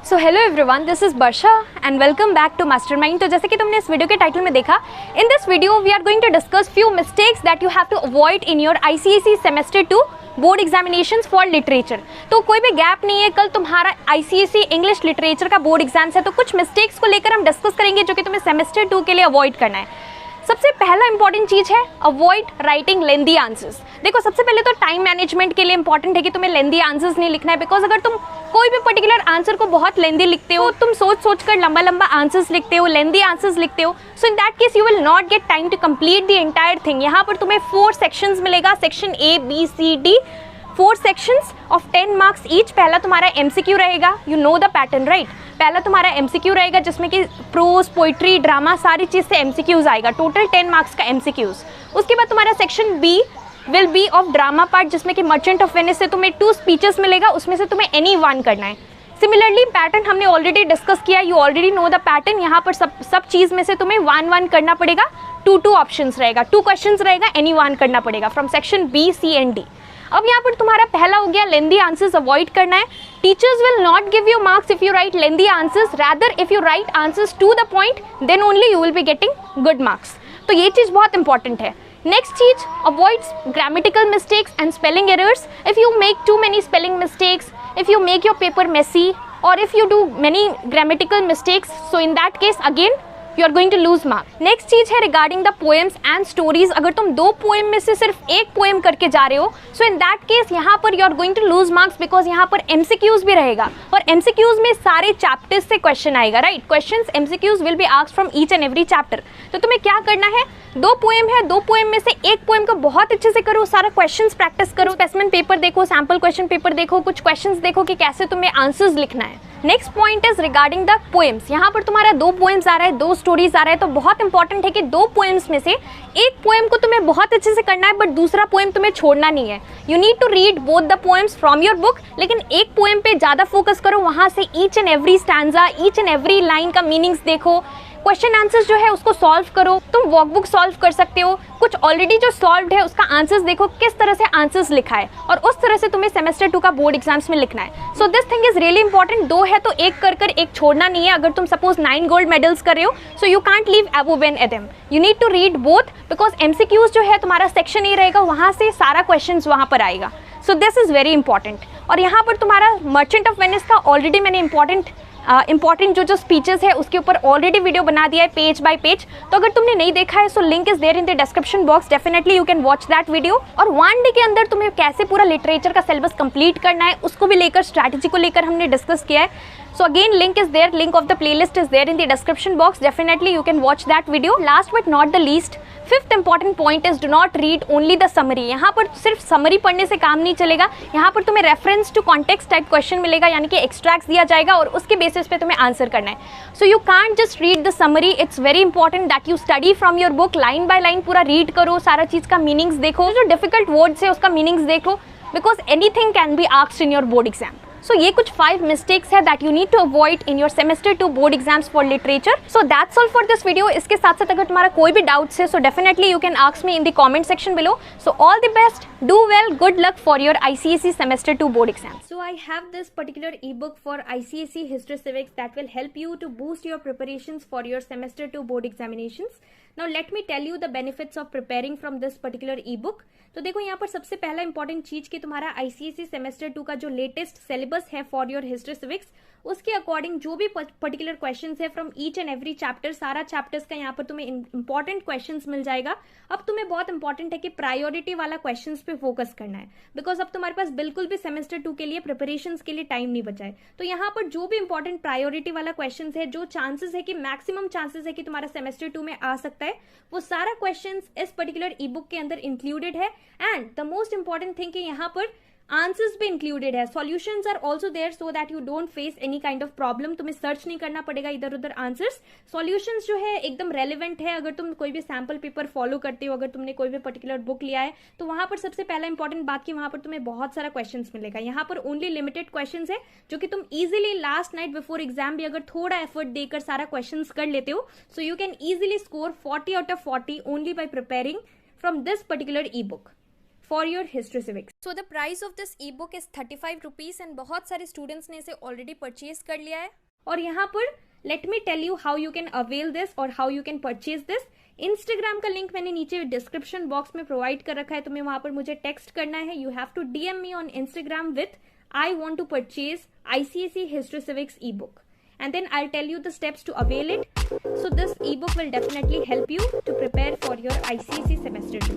So hello everyone, this is Varsha and welcome back to Mastermind. तो जैसे कि तुमने इस वीडियो के टाइटल में देखा, in this video we are going to discuss few mistakes that you have to avoid in your ICSE semester 2 board examinations for literature. तो कोई भी गैप नहीं है, कल तुम्हारा आईसीएसई इंग्लिश लिटरेचर का बोर्ड एग्जाम्स है, तो कुछ मिस्टेक्स को लेकर हम डिस्कस करेंगे जो कि तुम्हें सेमेस्टर 2 के लिए अवॉइड करना है। सबसे पहला इंपॉर्टेंट चीज है अवॉइड राइटिंग लेंदी आंसर्स। देखो, सबसे पहले तो टाइम मैनेजमेंट के लिए इंपॉर्टेंट है कि तुम्हें लेंदी आंसर्स नहीं लिखना है, बिकॉज अगर तुम कोई भी पर्टिकुलर आंसर को बहुत लेंदी लिखते हो, तुम सोच सोच कर लंबा लंबा आंसर्स लिखते हो, लेंदी आंसर्स लिखते हो, so in that case you will not get time to complete the entire thing. यहाँ पर तुम्हें 4 सेक्शंस मिलेगा, section A B C D, 4 sections of 10 marks each. पहला तुम्हारा एमसीक्यू रहेगा, you know the pattern right. पहला तुम्हारा एमसीक्यू रहेगा जिसमें कि प्रोज, पोइट्री, ड्रामा सारी चीज़ से एमसीक्यूज आएगा, टोटल 10 मार्क्स का एमसीक्यूज। उसके बाद तुम्हारा section B will be of drama part, जिसमें कि मर्चेंट ऑफ वेनिस से तुम्हें 2 स्पीचेस मिलेगा, उसमें से तुम्हें एनी वन करना है। सिमिलरली पैटर्न हमने ऑलरेडी डिस्कस किया, you already know the pattern. यहाँ पर सब चीज़ में से तुम्हें 1 करना पड़ेगा, 2 ऑप्शंस रहेगा, 2 क्वेश्चंस रहेगा, एनी वन करना पड़ेगा from section B C and D. अब यहाँ पर तुम्हारा पहला हो गया लेंदी आंसर्स अवॉइड करना है। Teachers will not give you marks if you write lengthy answers, rather if you write answers to the point, then only you will be getting good marks. तो ये चीज़ बहुत इंपॉर्टेंट है। नेक्स्ट चीज, avoid grammatical mistakes and spelling errors. If you make too many spelling mistakes, if you make your paper messy, और if you do many grammatical mistakes, so in that case again you are going to lose mark। Next चीज है regarding the poems and stories. अगर तुम 2 poem में से सिर्फ 1 poem करके जा रहे हो, सो इन दैट केस यहाँ पर you are going to lose marks, because यहाँ पर एमसीक्यूज भी रहेगा, और एमसीक्यूज में सारे चैप्टर्स से क्वेश्चन आएगा right. Questions MCQs will be asked from each and every chapter. तो तुम्हें क्या करना है, 2 पोएम है, 2 पोएम में से 1 पोएम को बहुत अच्छे से करो, सारा क्वेश्चंस प्रैक्टिस करो, स्पेसिमेन पेपर देखो, सैम्पल क्वेश्चन पेपर देखो, कुछ क्वेश्चंस देखो कि कैसे तुम्हें आंसर्स लिखना है। Next point is regarding the poems. यहाँ पर तुम्हारा 2 पोएम्स आ रहा है, 2 स्टोरीज आ रहा है, तो बहुत इंपॉर्टेंट है कि 2 पोएम्स में से 1 पोएम को तुम्हें बहुत अच्छे से करना है, बट दूसरा पोएम तुम्हें छोड़ना नहीं है। You need to read both the poems from your book, लेकिन एक पोएम पे ज़्यादा फोकस करो, वहाँ से each and every stanza, each and every line का मीनिंग्स देखो, क्वेश्चन आंसर्स जो है उसको सॉल्व करो। तुम वर्कबुक सॉल्व कर सकते हो, कुछ ऑलरेडी जो सॉल्व्ड है उसका आंसर्स देखो किस तरह से आंसर्स लिखा है, और उस तरह से तुम्हें सेमेस्टर 2 का बोर्ड एग्जाम्स में लिखना है। So this thing is really important. 2 है तो 1 कर 1 छोड़ना नहीं है। अगर तुम सपोज 9 गोल्ड मेडल्स कर रहे हो, so you can't leave above an atom, you need to read both, because MCQs जो है तुम्हारा सेक्शन ए रहेगा, वहाँ से सारा क्वेश्चन वहाँ पर आएगा। So this is very important. और यहाँ पर तुम्हारा मर्चेंट ऑफ वेनिस का ऑलरेडी मैंने इंपॉर्टेंट जो स्पीचेस है उसके ऊपर ऑलरेडी वीडियो बना दिया है पेज बाय पेज। तो अगर तुमने नहीं देखा है, so link is there in the description box, definitely you can watch that video. और 1 डे के अंदर तुम्हें कैसे पूरा लिटरेचर का सिलेबस कंप्लीट करना है उसको भी लेकर, स्ट्रैटेजी को लेकर हमने डिस्कस किया है। So again link is there, link of the playlist is there in the description box, definitely you can watch that video। Last but not the least, 5th important point is do not read only the summary। यहाँ पर सिर्फ summary पढ़ने से काम नहीं चलेगा, यहाँ पर तुम्हें reference to context type question मिलेगा, यानी कि एक्सट्रैक्ट्स दिया जाएगा और उसके बेसिस पे तुम्हें आंसर करना है। सो you can't just read the summary, it's very important that you study from your book, line by line पूरा रीड करो, सारा चीज़ का मीनिंग्स देखो, जो डिफिकल्ट वर्ड्स है उसका मीनिंग्स देखो, because anything can be asked in your board exam. So ये कुछ 5 मिस्टेक्स है that you need to avoid in your semester 2 board exams for literature. So that's all for this video. इसके साथ साथ अगर तुम्हारा कोई भी डाउट्स है, so definitely you can ask me in the comment section below. So all the best, do well, good luck for your ICSE semester 2 board exams। So I have this particular ebook for ICSE History Civics that will help you to boost your preparations for your semester 2 board examinations। Now let me tell you the benefits of preparing from this particular ebook। तो देखो, यहाँ पर सबसे पहला important चीज कि तुम्हारा ICSE semester 2 का जो लेटेस्ट सिलेबस है फॉर योर हिस्ट्री सिविक्स, उसके अकॉर्डिंग जो भी पर्टिकुलर क्वेश्चंस है from each and every chapter, सारा चैप्टर्स का यहाँ पर तुम्हें इंपॉर्टेंट क्वेश्चंस मिल जाएगा। अब तुम्हें बहुत इंपॉर्टेंट है कि प्रायोरिटी वाला क्वेश्चंस पे फोकस करना है, बिकॉज अब तुम्हारे पास बिल्कुल भी सेमेस्टर 2 के लिए प्रिपरेशंस के लिए टाइम नहीं बचा है। तो यहाँ पर जो भी इंपॉर्टेंट प्रायोरिटी वाला क्वेश्चंस है, जो चांसेस है कि मैक्सिमम चांसेस है कि तुम्हारा सेमेस्टर 2 में आ सकता है, वो सारा क्वेश्चंस इस पर्टिकुलर ई बुक के अंदर इंक्लूडेड है। And the most important thing कि यहाँ पर आंसर्स भी इंक्लूडेड है, solutions are also there, so that you don't face any kind of problem. तुम्हें सर्च नहीं करना पड़ेगा इधर उधर आंसर्स। सॉल्यूशंस जो है एकदम रेलिवेंट है। अगर तुम कोई भी सैम्पल पेपर फॉलो करते हो, अगर तुमने कोई भी पर्टिकुलर बुक लिया है, तो वहां पर सबसे पहला इंपॉर्टेंट बात कि वहां पर तुम्हें बहुत सारा क्वेश्चंस मिलेगा। यहाँ पर ओनली लिमिटेड क्वेश्चंस है जो कि तुम easily last night before exam भी अगर थोड़ा एफर्ट देकर सारा क्वेश्चंस कर लेते हो, so you can easily score 40 out of 40 only by preparing from this particular E book. for your history civics. So the price of this ebook is 35 rupees and बहुत सारे students ने इसे already purchase कर लिया है. और यहाँ पर let me tell you how you can avail this or how you can purchase this. Instagram का लिंक मैंने नीचे डिस्क्रिप्शन बॉक्स में प्रोवाइड कर रखा है, तुम्हें वहां पर मुझे टेक्स्ट करना है. You have to DM me on Instagram with I want to purchase ICSE History Civics ebook. And then I'll tell you the steps to avail it. So this ebook will definitely help you to prepare for your ICSE semester 2.